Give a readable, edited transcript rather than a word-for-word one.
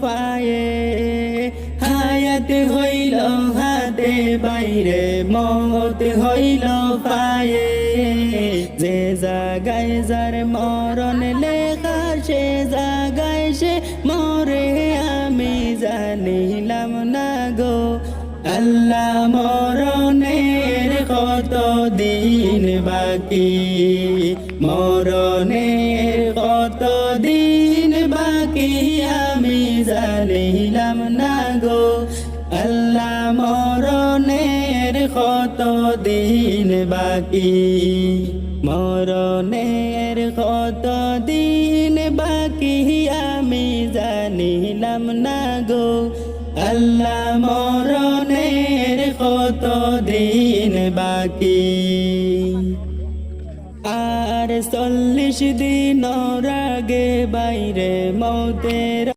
পায়ে হায়াত হইল হাতে বাইরে মত হইল পায়ে যে জাগায় যার মরণ লেখা সে জাগায় সে মরে আমি জানিলাম না গো আল্লাহ মরণের কত দিন বাকি মরণের কত দিন বাকি আমি জানিলাম না গো আল্লাহ মরণের কত দিন বাকি মরণের কত দিন বাকি আমি জানিলাম না গো আল্লাহ মরণের কত দিন বাকি আর 40 দিন আগে বাইরে মৌতের